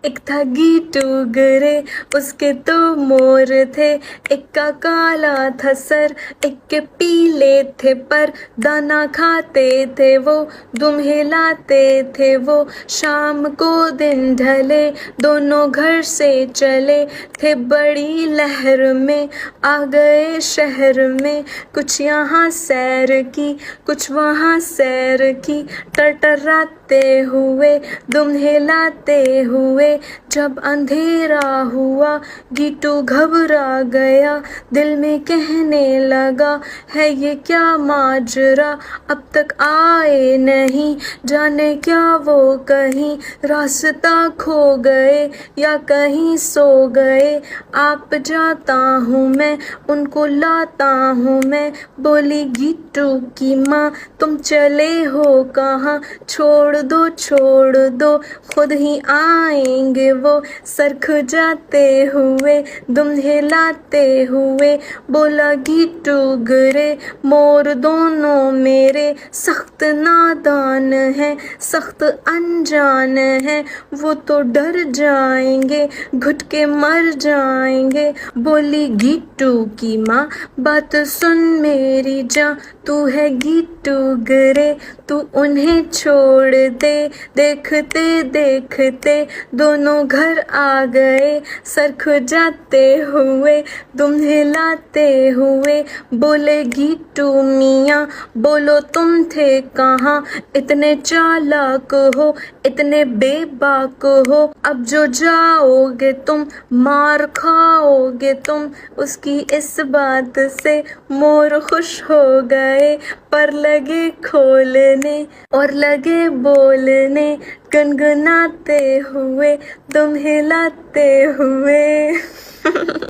एक था गीटू गरे, उसके तो मोर थे। एक का काला था सर, एक के पीले थे पर। दाना खाते थे वो, दुम हिलाते थे वो। शाम को दिन ढले, दोनों घर से चले थे। बड़ी लहर में आ गए शहर में। कुछ यहाँ सैर की, कुछ वहाँ सैर की। टरटराते हुए, दुम हिलाते हुए। जब अंधेरा हुआ, गीटू घबरा गया। दिल में कहने लगा, है ये क्या माजरा। अब तक आए नहीं, जाने क्या वो कहीं रास्ता खो गए या कहीं सो गए। आप जाता हूँ मैं, उनको लाता हूँ मैं। बोली गीटू की माँ, तुम चले हो कहाँ। छोड़ दो, खुद ही आएंगे वो। सरख जाते हुए, दुम हिलाते हुए। बोला गीटू गरे, मोर दोनों मेरे। सख्त नादान है, सख्त अनजान है। वो तो डर जाएंगे, घुट के मर जाएंगे। बोली गीटू की माँ, बात सुन मेरी जान। तू है गीटू गरे, तू उन्हें छोड़ दे। देखते देखते दोनों घर आ गए। सरख जाते हुए, दुम हिलाते हुए। बोले गीटू मियाँ, बोलो तुम थे कहाँ। इतने चालाक हो, इतने बेबाक हो। अब जो जाओगे तुम, मार खाओगे तुम। उसकी इस बात से मोर खुश हो गए, पर लगे खोलने और लगे बोलने। गुनगुनाते हुए, दुम हिलाते हुए।